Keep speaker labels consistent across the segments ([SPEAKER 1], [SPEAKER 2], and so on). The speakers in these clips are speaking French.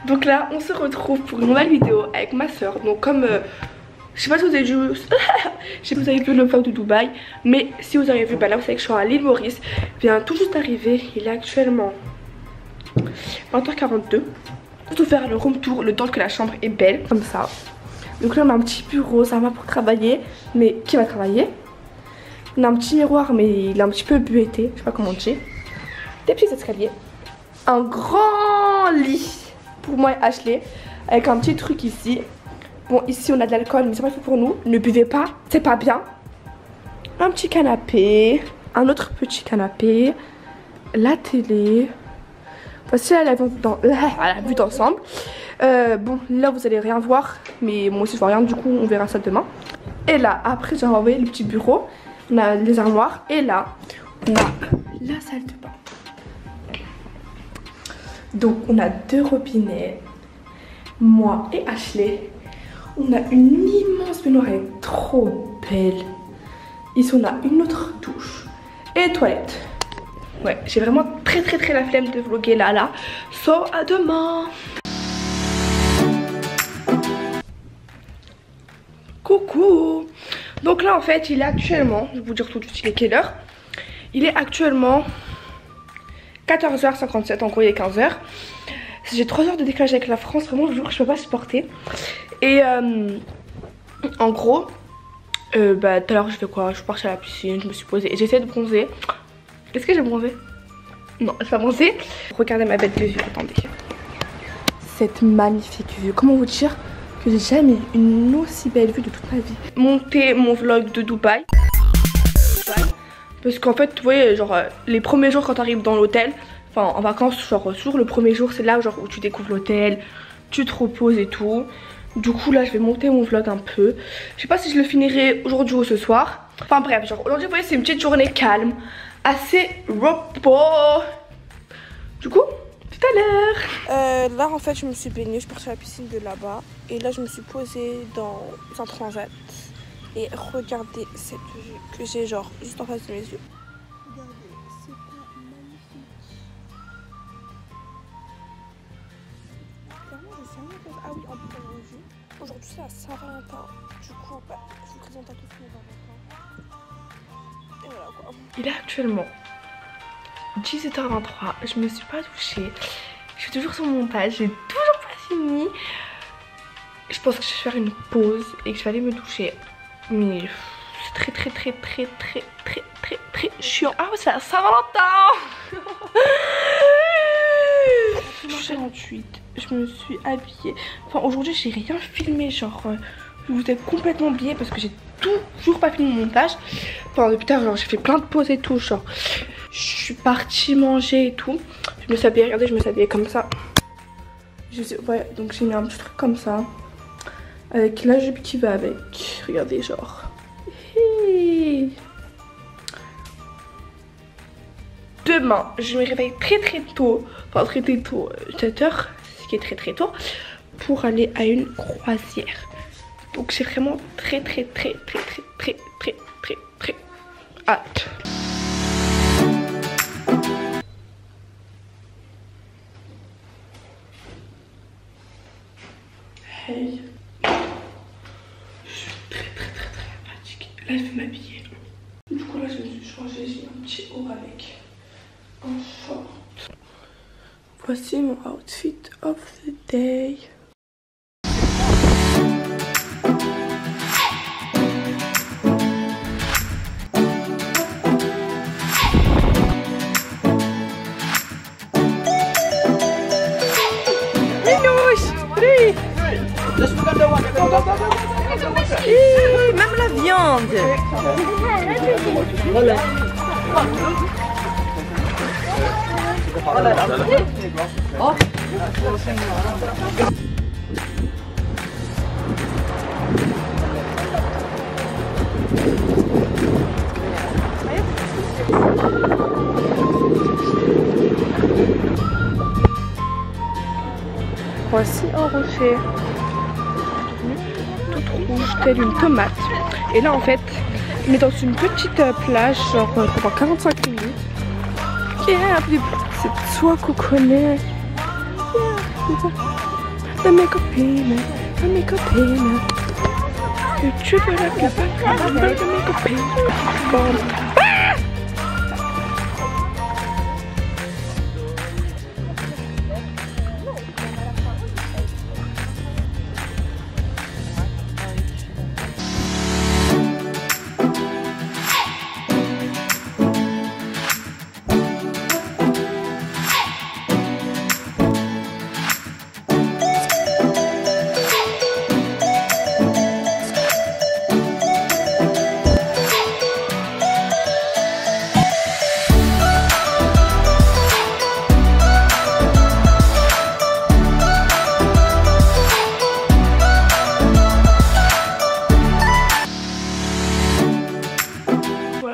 [SPEAKER 1] Donc là on se retrouve pour une nouvelle vidéo avec ma soeur. Donc comme je sais pas si vous avez vu je sais pas si vous avez vu le vlog de Dubaï, mais si vous avez vu, bah là vous savez que je suis à l'île Maurice. Je viens tout juste d'arriver, il est actuellement 20h42. On va faire le room tour le temps que la chambre est belle comme ça. Donc là on a un petit bureau, ça va pour travailler. Mais qui va travailler? On a un petit miroir mais il est un petit peu buété, je sais pas comment dire. Des petits escaliers. Un grand lit pour moi et Ashley avec un petit truc ici. Bon ici on a de l'alcool mais c'est pas fait pour nous. Ne buvez pas, c'est pas bien. Un petit canapé, un autre petit canapé, la télé. Voici la vue d'ensemble. Bon là vous allez rien voir, mais moi aussi je vois rien, du coup on verra ça demain. Et là après j'ai envoyé le petit bureau, on a les armoires et là on a la salle de bain. Donc on a deux robinets, moi et Ashley. On a une immense baignoire, elle est trop belle. Ici on a une autre douche et toilette. Ouais, j'ai vraiment très la flemme de vlogger là. So à demain. Coucou. Donc là en fait il est actuellement, je vais vous dire tout de suite il est quelle heure. Il est actuellement 14h57, en gros il est 15h. J'ai 3 heures de décalage avec la France, vraiment je vous jure que je peux pas supporter. Et en gros bah tout à l'heure je fais quoi? Je suis partie à la piscine, je me suis posée et j'essaie de bronzer. Est-ce que j'ai bronzé? Non, j'ai pas bronzé. Regardez ma bête de vue, attendez. Cette magnifique vue, comment vous dire que j'ai jamais eu une aussi belle vue de toute ma vie. Monter mon vlog de Dubaï. Parce qu'en fait, vous voyez, genre les premiers jours quand tu arrives dans l'hôtel, enfin en vacances, genre toujours le premier jour, c'est là genre où tu découvres l'hôtel, tu te reposes et tout. Du coup là je vais monter mon vlog un peu. Je sais pas si je le finirai aujourd'hui ou ce soir. Enfin bref, genre aujourd'hui vous voyez c'est une petite journée calme, assez repos. Du coup, tout à l'heure. Là en fait je me suis baignée, je suis partie à la piscine de là-bas. Et là je me suis posée dans un transat. Et regardez cette vue que j'ai genre juste en face de mes yeux. Regardez, c'est pas magnifique. Clairement je sais rien faire. Ah oui, en plus aujourd'hui. Aujourd'hui c'est la Saint-Valentin. Du coup bah, je vous présente à tous mes Valentin. Et voilà quoi. Il est actuellement 18h23. Je me suis pas douchée. Je suis toujours sur mon montage. J'ai toujours pas fini. Je pense que je vais faire une pause et que je vais aller me doucher. Mais c'est très chiant. Ah ouais c'est la Saint-Valentin. 48. Je me suis habillée. Enfin aujourd'hui j'ai rien filmé. Genre vous êtes complètement biais parce que j'ai toujours pas fini mon montage. Enfin depuis tard genre j'ai fait plein de pauses et tout. Genre je suis partie manger et tout. Je me suis habillée, regardez je me suis habillée comme ça. Ouais donc j'ai mis un petit truc comme ça. Avec la jupe qui va avec. Regardez genre. Hey. Demain je me réveille très tôt. Enfin très tôt, 7h. Ce qui est très tôt. Pour aller à une croisière. Donc j'ai vraiment très hâte. Hey. Je suis très fatiguée. Là je vais m'habiller. Du coup là je me suis changée, j'ai un petit haut avec un short. Voici mon outfit of the day.
[SPEAKER 2] Même la viande.
[SPEAKER 1] Voici un rocher toute rouge telle une tomate. Et là en fait on est dans une petite plage genre pendant 45 minutes. Et là, cette soie qu'on connaît. de mes copines, de mes copines. Que tu veux la plus belle de mes copines. Bon.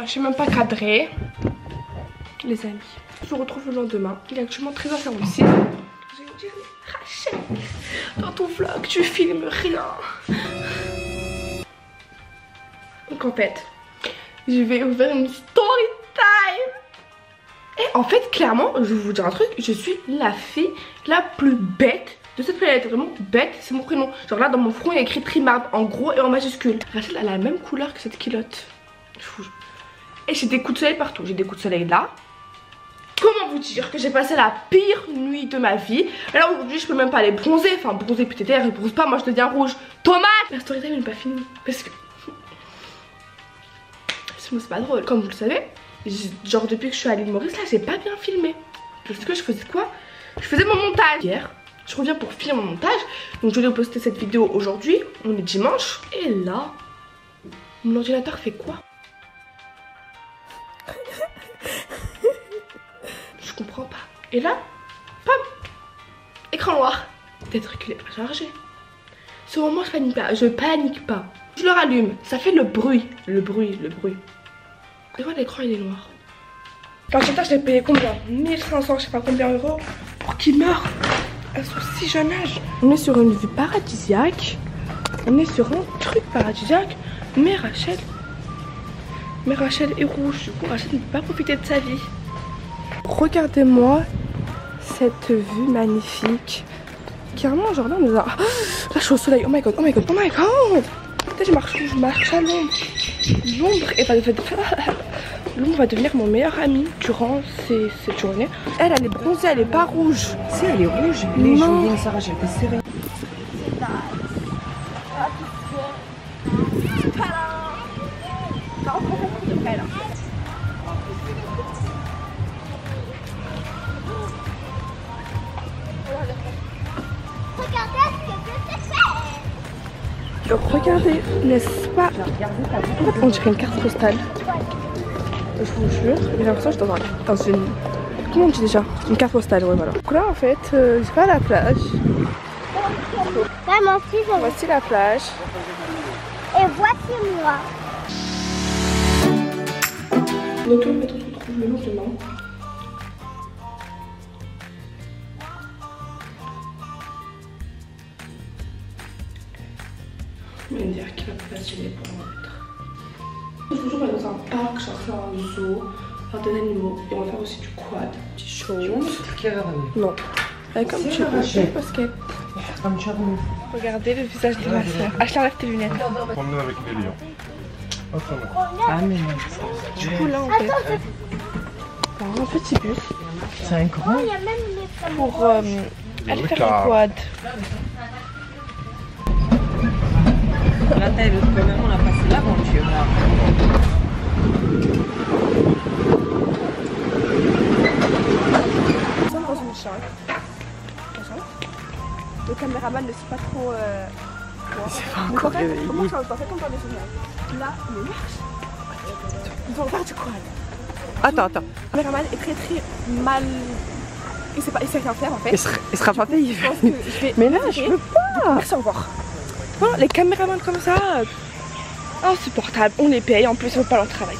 [SPEAKER 1] Je suis même pas cadrée. Les amis, on se retrouve le lendemain. Il est actuellement 13h46. Je vais vous dire, Rachel, dans ton vlog, tu filmes rien. Donc en fait, je vais ouvrir une story time. Et en fait, clairement, je vais vous dire un truc. Je suis la fille la plus bête de cette planète. Vraiment bête, c'est mon prénom. Genre là, dans mon front, il y a écrit Trimard en gros et en majuscule. Rachel, elle a la même couleur que cette culotte. Je vous jure. Et j'ai des coups de soleil partout. J'ai des coups de soleil là. Comment vous dire que j'ai passé la pire nuit de ma vie. Alors aujourd'hui je peux même pas aller bronzer. Enfin bronzer peut-être, elle bronze pas, moi je deviens rouge. Tomate. La story time n'est pas finie. Parce que c'est pas drôle. Comme vous le savez, genre depuis que je suis à l'île Maurice là, j'ai pas bien filmé. Parce que je faisais quoi? Je faisais mon montage. Hier, je reviens pour finir mon montage. Donc je vais poster cette vidéo aujourd'hui. On est dimanche. Et là, mon ordinateur fait quoi? Je comprends pas. Et là, pam, écran noir. Peut-être qu'il est pas chargé. Ce moment, je panique pas. Je panique pas. Je le rallume. Ça fait le bruit. Le bruit. Et voilà, l'écran il est noir. L'ordinateur, je l'ai payé combien? 1500, je sais pas combien euros. Pour qu'il meure à son si jeune âge. On est sur une vue paradisiaque. On est sur un truc paradisiaque. Mais Rachel est rouge. Du coup, Rachel ne peut pas profiter de sa vie. Regardez-moi cette vue magnifique. Carrément, genre là, on est là. Là, je suis au soleil. Oh my god, oh my god, oh my god. Peut-être je marche à l'ombre. L'ombre va devenir mon meilleur ami durant cette journée. Elle est bronzée, elle est pas rouge.
[SPEAKER 2] Si, elle est rouge. Les joues, Sarah, j'ai fait serrer.
[SPEAKER 1] Regardez, n'est-ce pas? On dirait une carte postale. Je vous jure, j'ai l'impression que je suis dans une... Comment on dit déjà? Une carte postale, ouais voilà. Donc là en fait, je vais à la plage. Voici la plage.
[SPEAKER 3] Et voici moi.
[SPEAKER 1] Donc en fait on se retrouve le lendemain. Je vais me dire qu'il va pas passionner pour moi. Je vous jure, on va dans un parc, genre faire un zoo, faire des animaux et on va faire aussi du quad. Petit show. Non. Comme tu veux, parce que. Regardez le visage de ma soeur. Ashley, enlève tes lunettes.
[SPEAKER 4] Promener avec les lions.
[SPEAKER 2] Ah mais non.
[SPEAKER 1] Du coup là en fait, un petit bus.
[SPEAKER 2] C'est un grand.
[SPEAKER 1] Pour aller faire du quad.
[SPEAKER 2] La taille de quand même, on a passé l'aventure là.
[SPEAKER 1] Nous sommes dans une chambre. Le caméraman ne sait pas trop.
[SPEAKER 2] C'est pas encore réveillé.
[SPEAKER 1] Comment ça va? En fait, on parle des images. Là, il marche. Ils vont faire du quad.
[SPEAKER 2] Attends.
[SPEAKER 1] Le caméraman est très mal. Il sait rien faire en fait.
[SPEAKER 2] Il sera pas payé.
[SPEAKER 1] Je pense que je vais.
[SPEAKER 2] Mais là, je peux pas.
[SPEAKER 1] Merci, au revoir. Voilà, les caméramans comme ça, insupportables. On les paye, en plus, ils font pas leur travail.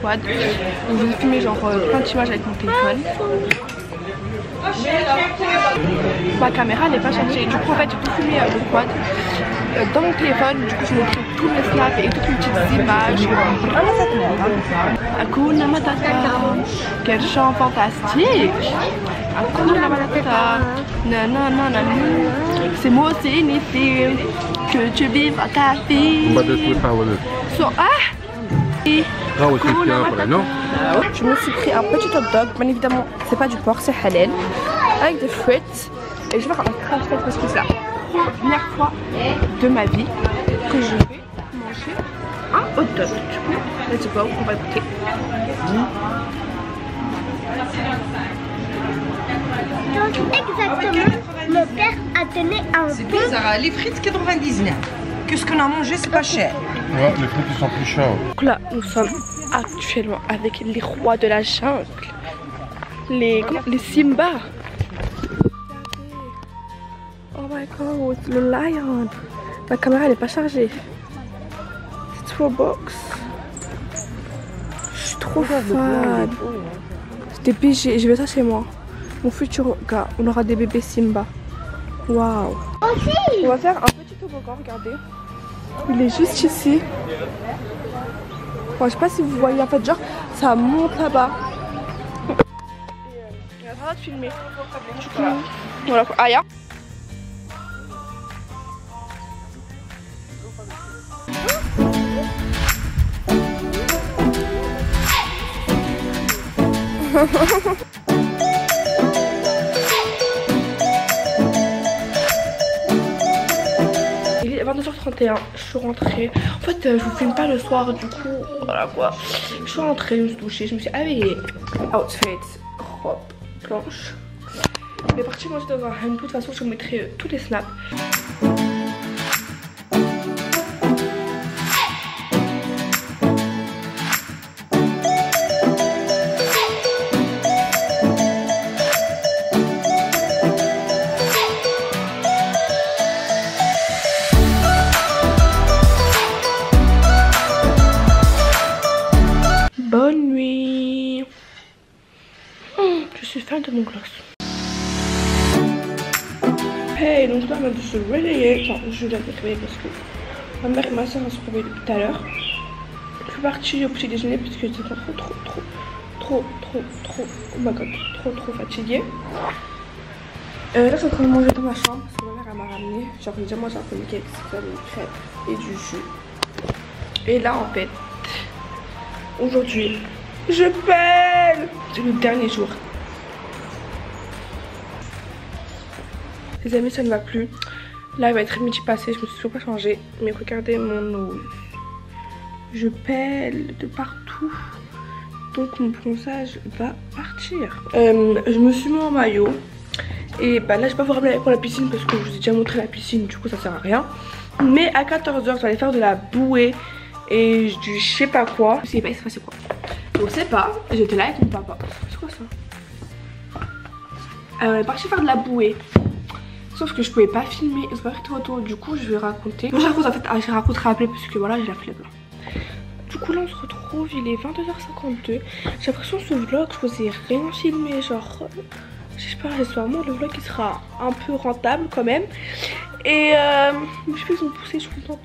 [SPEAKER 1] quad. Donc je vais filmer genre plein d'images avec mon téléphone. Ma caméra n'est pas chargée, du coup en fait j'ai tout filmé le quad dans mon téléphone, du coup je vous montre tous les snaps et toutes les petites images. Hakuna Matata, quel chant fantastique! Hakuna Matata, nanana, ces mots signifient que tu vives ta vie. So, je me suis pris un petit hot dog, bien évidemment c'est pas du porc, c'est halal, avec des frites. Et je vais faire un transfert parce que c'est la première fois de ma vie que je vais manger un hot dog. Du coup, let's go, on va goûter.
[SPEAKER 3] Donc exactement, mon père a donné un
[SPEAKER 2] C'est bizarre, les frites 99. Qu'est-ce qu'on a mangé, c'est pas cher.
[SPEAKER 4] Ouais, les frites ils sont plus chers.
[SPEAKER 1] Donc là, nous sommes actuellement avec les rois de la jungle. Les Simba. Oh my god, le lion. Ma caméra elle est pas chargée. C'est trop box. Je suis trop fan. C'était PG, je vais ça chez moi. Mon futur gars, on aura des bébés Simba. Waouh. On va faire un petit toboggan, regardez. Il est juste ici. Bon, je sais pas si vous voyez, en fait, genre, ça monte là-bas. Il a droit de filmer. Du coup, voilà quoi. Aya. Il est 22h31, je suis rentrée. En fait, je vous filme pas le soir, du coup, voilà quoi. Je suis rentrée, je me suis douchée, je me suis habillée. Outfit, robe blanche. Je vais partir manger dans un handbook. De toute façon, je vous mettrai tous les snaps. Bonne nuit. Je suis fan de mon gloss. Hey, donc là on vient de se réveiller. Enfin, je viens de me réveiller parce que ma mère et ma soeur se sont réveillées depuis tout à l'heure. Je suis partie au petit déjeuner parce que j'étais trop, oh my god, trop fatiguée. Là je suis en train de manger dans ma chambre parce que ma mère elle m'a ramené. Genre j'ai déjà mangé un pancake, c'est une crêpe et du jus. Et là en fait, aujourd'hui, je pèle. C'est le dernier jour. Les amis, ça ne va plus. Là, il va être midi passé. Je me suis toujours pas changée. Mais regardez mon nose. Je pèle de partout. Donc mon bronzage va partir. Je me suis mis en maillot. Et bah là, je vais pas vous ramener pour la piscine parce que je vous ai déjà montré la piscine. Du coup, ça sert à rien. Mais à 14h, je vais aller faire de la bouée. Et du je sais pas quoi. Je sais pas, il s'est passé quoi. Je sais pas. J'étais là avec mon papa. C'est quoi ça? On est parti faire de la bouée. Sauf que je pouvais pas filmer. J'ai pas pris de photo. Du coup, je vais raconter. Bon, je raconte en fait. Je raconterai après parce que voilà, j'ai la flemme là. Du coup, là, on se retrouve. Il est 22h52. J'ai l'impression que ce vlog, je vous ai rien filmé. Genre, j'espère vraiment le vlog qui sera un peu rentable quand même. Et je fais son poussé, je suis contente.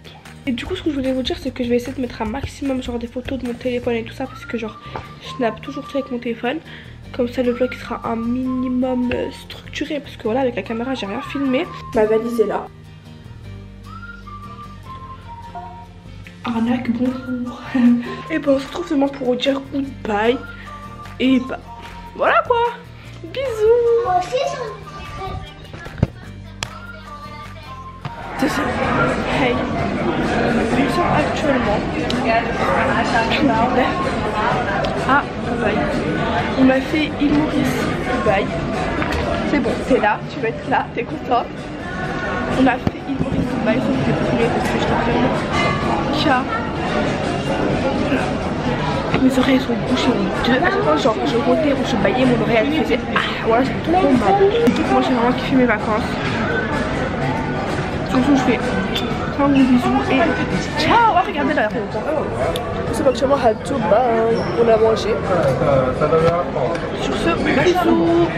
[SPEAKER 1] Et du coup ce que je voulais vous dire c'est que je vais essayer de mettre un maximum genre des photos de mon téléphone et tout ça parce que genre je snap toujours tout avec mon téléphone. Comme ça le vlog sera un minimum structuré parce que voilà avec la caméra j'ai rien filmé. Ma valise est là. Arnaque, bonjour. Et ben on se retrouve seulement pour vous dire goodbye. Et bah voilà quoi. Bisous.
[SPEAKER 3] Moi aussi,
[SPEAKER 1] Hey, nous sommes actuellement à Dubaï. On m'a fait île Maurice, Dubaï. C'est bon, t'es là, tu vas être là, t'es contente. On a fait île Maurice, Dubaï, sauf que j'ai brûlé parce que j'étais vraiment ciao. Mes oreilles sont bouchées en deux. À chaque fois, genre, je rotais ou je baillais, mon oreille elle faisait ah, voilà, c'est trop mal. Donc, moi j'ai vraiment kiffé mes vacances. Surtout, je fais plein de bisous et ciao. Oh, regardez là. trouve actuellement à Dubaï. On a mangé. Sur ce, bisous.